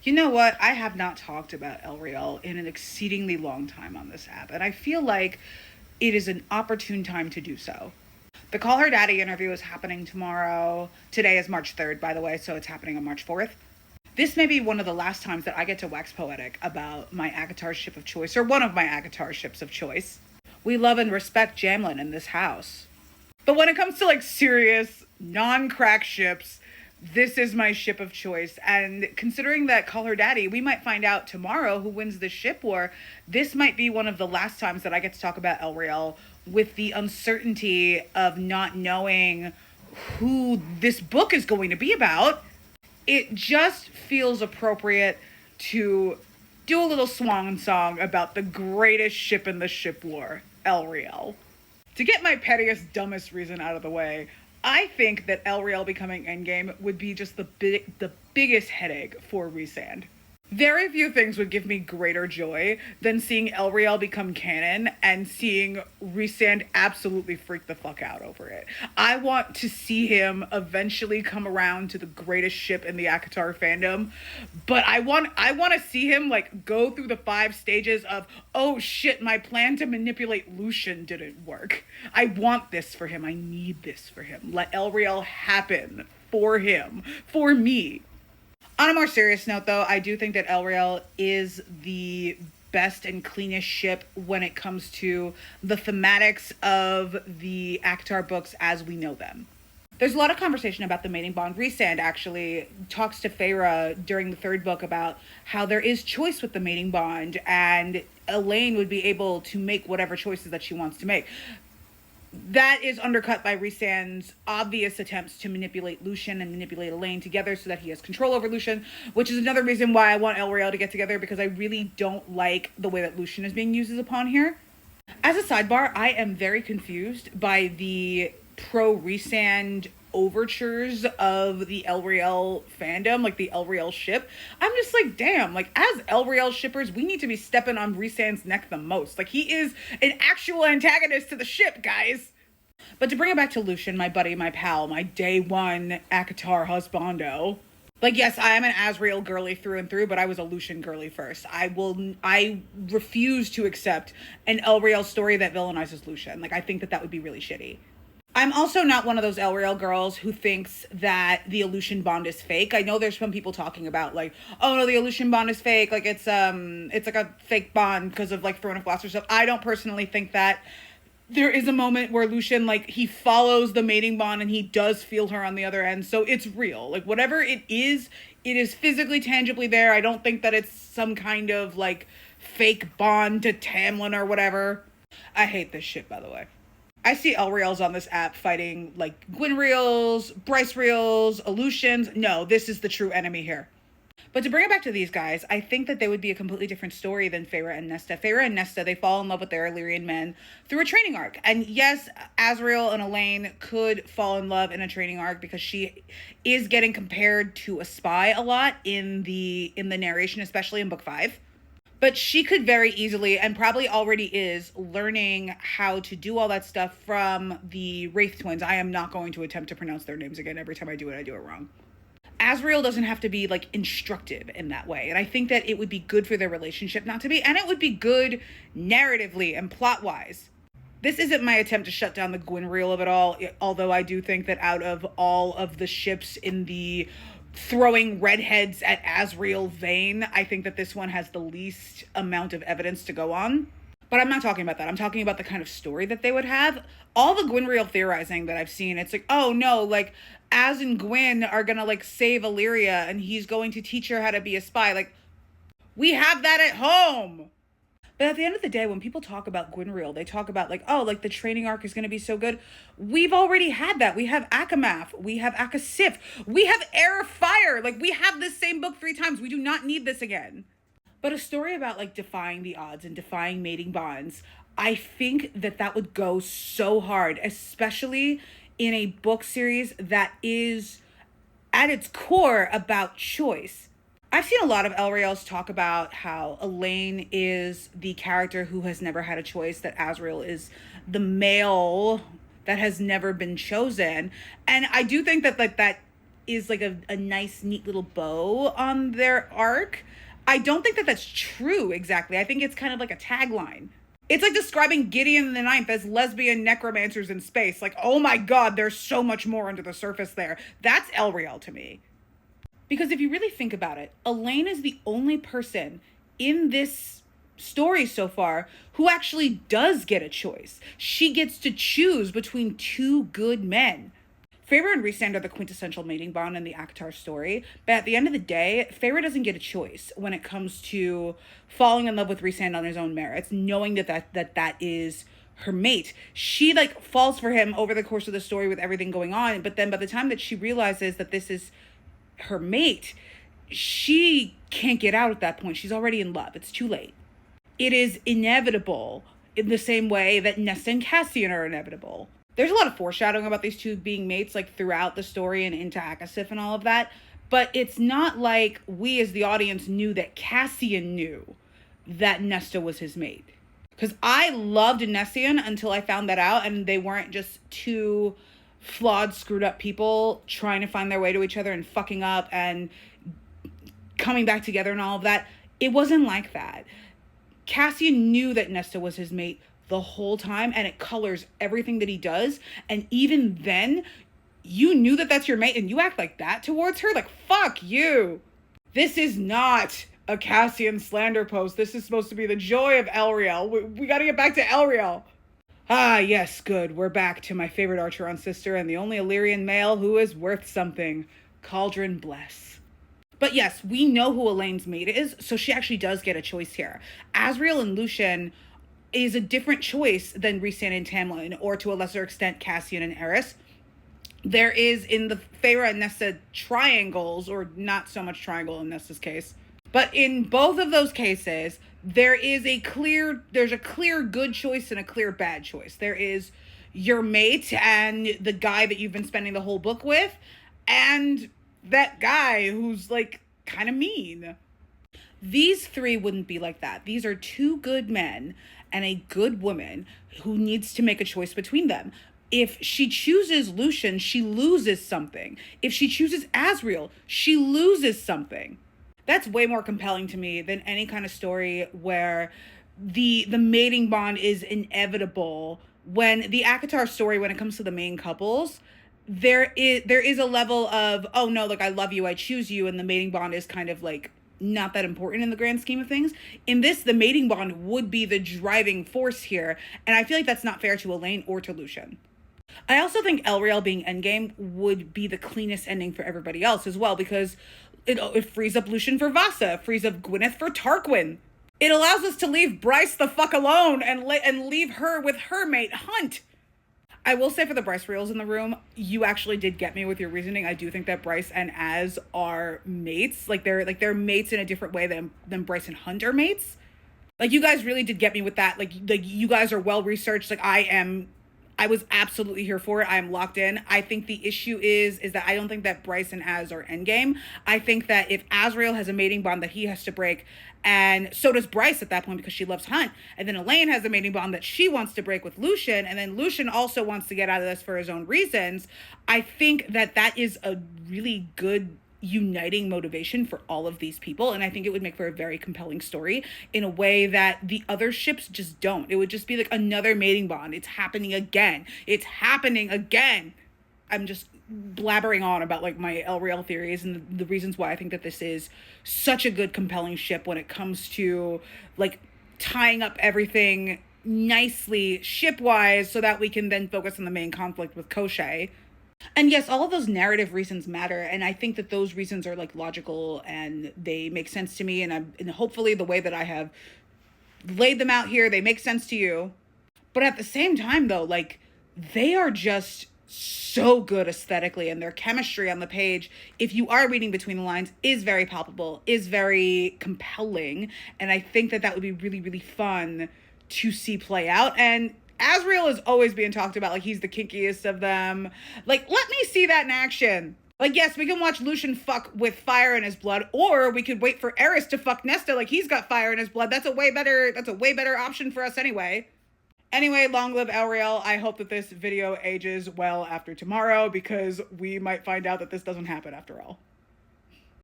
You know what? I have not talked about ELRIEL in an exceedingly long time on this app, and I feel like it is an opportune time to do so. The Call Her Daddy interview is happening tomorrow. Today is March 3rd, by the way, so it's happening on March 4th. This may be one of the last times that I get to wax poetic about my ACOTAR ship of choice, or one of my ACOTAR ships of choice. We love and respect Jamlin in this house. But when it comes to like serious, non-crack ships, this is my ship of choice. And considering that Call Her Daddy, we might find out tomorrow who wins the ship war, this might be one of the last times that I get to talk about ELRIEL with the uncertainty of not knowing who this book is going to be about. It just feels appropriate to do a little swan song about the greatest ship in the ship war, ELRIEL. To get my pettiest, dumbest reason out of the way, I think that ELRIEL becoming Endgame would be just the biggest headache for Rhysand. Very few things would give me greater joy than seeing ELRIEL become canon and seeing Rhysand absolutely freak the fuck out over it. I want to see him eventually come around to the greatest ship in the ACOTAR fandom, but I want to see him like go through the 5 stages of, oh shit, my plan to manipulate Lucian didn't work. I want this for him. I need this for him. Let ELRIEL happen for him, for me. On a more serious note, though, I do think that ELRIEL is the best and cleanest ship when it comes to the thematics of the ACOTAR books as we know them. There's a lot of conversation about the mating bond. Rhysand actually talks to Feyre during the 3rd book about how there is choice with the mating bond, and Elaine would be able to make whatever choices that she wants to make. That is undercut by Rhysand's obvious attempts to manipulate Lucian and manipulate Elaine together so that he has control over Lucian, which is another reason why I want ELRIEL to get together, because I really don't like the way that Lucian is being used as a pawn here. As a sidebar, I am very confused by the pro-Rhysand overtures of the ELRIEL fandom, like the ELRIEL ship. I'm just like, damn, like as ELRIEL shippers, we need to be stepping on Rhysand's neck the most. Like he is an actual antagonist to the ship, guys. But to bring it back to Lucian, my buddy, my pal, my day one ACOTAR husbando. Like, yes, I am an Asriel girly through and through, but I was a Lucian girly first. I refuse to accept an ELRIEL story that villainizes Lucian. Like, I think that would be really shitty. I'm also not one of those ELRIEL girls who thinks that the Aleutian bond is fake. I know there's some people talking about like, oh no, the Aleutian bond is fake. Like it's like a fake bond because of like Throne of Glass or stuff. I don't personally think that. There is a moment where Lucian, like, he follows the mating bond and he does feel her on the other end. So it's real. Like, whatever it is physically, tangibly there. I don't think that it's some kind of, like, fake bond to Tamlin or whatever. I hate this shit, by the way. I see ELRIELs on this app fighting, like, Gwynreels, Brycereels, Aleutians. No, this is the true enemy here. But to bring it back to these guys, I think that they would be a completely different story than Feyre and Nesta. Feyre and Nesta, they fall in love with their Illyrian men through a training arc. And yes, Asriel and Elaine could fall in love in a training arc because she is getting compared to a spy a lot in the narration, especially in book 5. But she could very easily, and probably already is, learning how to do all that stuff from the Wraith twins. I am not going to attempt to pronounce their names again. Every time I do it wrong. Asriel doesn't have to be, like, instructive in that way. And I think that it would be good for their relationship not to be. And it would be good narratively and plot-wise. This isn't my attempt to shut down the Gwynreel of it all, although I do think that out of all of the ships in the throwing redheads at Asriel vein, I think that this one has the least amount of evidence to go on. But I'm not talking about that. I'm talking about the kind of story that they would have. All the Gwynreel theorizing that I've seen, it's like, oh no, like, Az and Gwyn are gonna, like, save Illyria and he's going to teach her how to be a spy. Like, we have that at home. But at the end of the day, when people talk about Gwynreel, they talk about, like, oh, like, the training arc is going to be so good. We've already had that. We have Akamath. We have Akasif. We have Air of Fire. Like, we have this same book 3 times. We do not need this again. But a story about, like, defying the odds and defying mating bonds, I think that would go so hard, especially in a book series that is, at its core, about choice. I've seen a lot of ELRIELs talk about how Elaine is the character who has never had a choice, that Asriel is the male that has never been chosen. And I do think that, like, that is like a nice, neat little bow on their arc. I don't think that that's true exactly. I think it's kind of like a tagline. It's like describing Gideon the Ninth as lesbian necromancers in space. Like, oh my God, there's so much more under the surface there. That's ELRIEL to me. Because if you really think about it, Elaine is the only person in this story so far who actually does get a choice. She gets to choose between two good men. Feyre and Rhysand are the quintessential mating bond in the ACOTAR story, but at the end of the day, Feyre doesn't get a choice when it comes to falling in love with Rhysand on his own merits, knowing that is her mate. She like falls for him over the course of the story with everything going on, but then by the time that she realizes that this is her mate, she can't get out at that point. She's already in love. It's too late. It is inevitable in the same way that Nesta and Cassian are inevitable. There's a lot of foreshadowing about these two being mates like throughout the story and into Akasif and all of that, but it's not like we as the audience knew that Cassian knew that Nesta was his mate. Because I loved Nessian until I found that out, and they weren't just two flawed, screwed up people trying to find their way to each other and fucking up and coming back together and all of that. It wasn't like that. Cassian knew that Nesta was his mate the whole time, and it colors everything that he does. And even then, you knew that that's your mate and you act like that towards her? Like, fuck you. This is not a Cassian slander post. This is supposed to be the joy of ELRIEL. We gotta get back to ELRIEL. Ah, yes, good. We're back to my favorite Archeron sister and the only Illyrian male who is worth something. Cauldron bless. But yes, we know who Elaine's mate is, so she actually does get a choice here. Asriel and Lucien is a different choice than Rhysand and Tamlin, or to a lesser extent, Cassian and Eris. There is, in the Feyre and Nesta triangles, or not so much triangle in Nesta's case, but in both of those cases, there's a clear good choice and a clear bad choice. There is your mate and the guy that you've been spending the whole book with, and that guy who's like kind of mean. These three wouldn't be like that. These are two good men and a good woman who needs to make a choice between them. If she chooses Lucien, she loses something. If she chooses Asriel, she loses something. That's way more compelling to me than any kind of story where the mating bond is inevitable. When the ACOTAR story, when it comes to the main couples, there is a level of, oh no, like I love you, I choose you, and the mating bond is kind of like not that important in the grand scheme of things. In this, the mating bond would be the driving force here, and I feel like that's not fair to Elaine or to Lucien. I also think ELRIEL being endgame would be the cleanest ending for everybody else as well, because it frees up Lucien for Vasa, it frees up Gwyneth for Tarquin. It allows us to leave Bryce the fuck alone and leave her with her mate, Hunt. I will say, for the Bryce reels in the room, you actually did get me with your reasoning. I do think that Bryce and Az are mates. Like they're mates in a different way than Bryce and Hunt are mates. Like, you guys really did get me with that. Like you guys are well researched. Like, I was absolutely here for it. I am locked in. I think the issue is that I don't think that Bryce and Az are endgame. I think that if Asriel has a mating bond that he has to break, and so does Bryce at that point because she loves Hunt, and then Elaine has a mating bond that she wants to break with Lucien, and then Lucien also wants to get out of this for his own reasons, I think that is a really good uniting motivation for all of these people, and I think it would make for a very compelling story in a way that the other ships just don't. It would just be like another mating bond. It's happening again. I'm just blabbering on about like my ELRIEL theories and the reasons why I think that this is such a good compelling ship when it comes to like tying up everything nicely ship-wise so that we can then focus on the main conflict with Koschei. And yes, all of those narrative reasons matter, and I think that those reasons are like logical and they make sense to me, and hopefully the way that I have laid them out here, they make sense to you. But at the same time though, like, they are just so good aesthetically, and their chemistry on the page, if you are reading between the lines, is very palpable, is very compelling, and I think that would be really, really fun to see play out. And Asriel is always being talked about like he's the kinkiest of them. Like, let me see that in action. Like, yes, we can watch Lucien fuck with fire in his blood, or we could wait for Eris to fuck Nesta like he's got fire in his blood. That's a way better option for us anyway. Anyway, long live ELRIEL. I hope that this video ages well after tomorrow, because we might find out that this doesn't happen after all.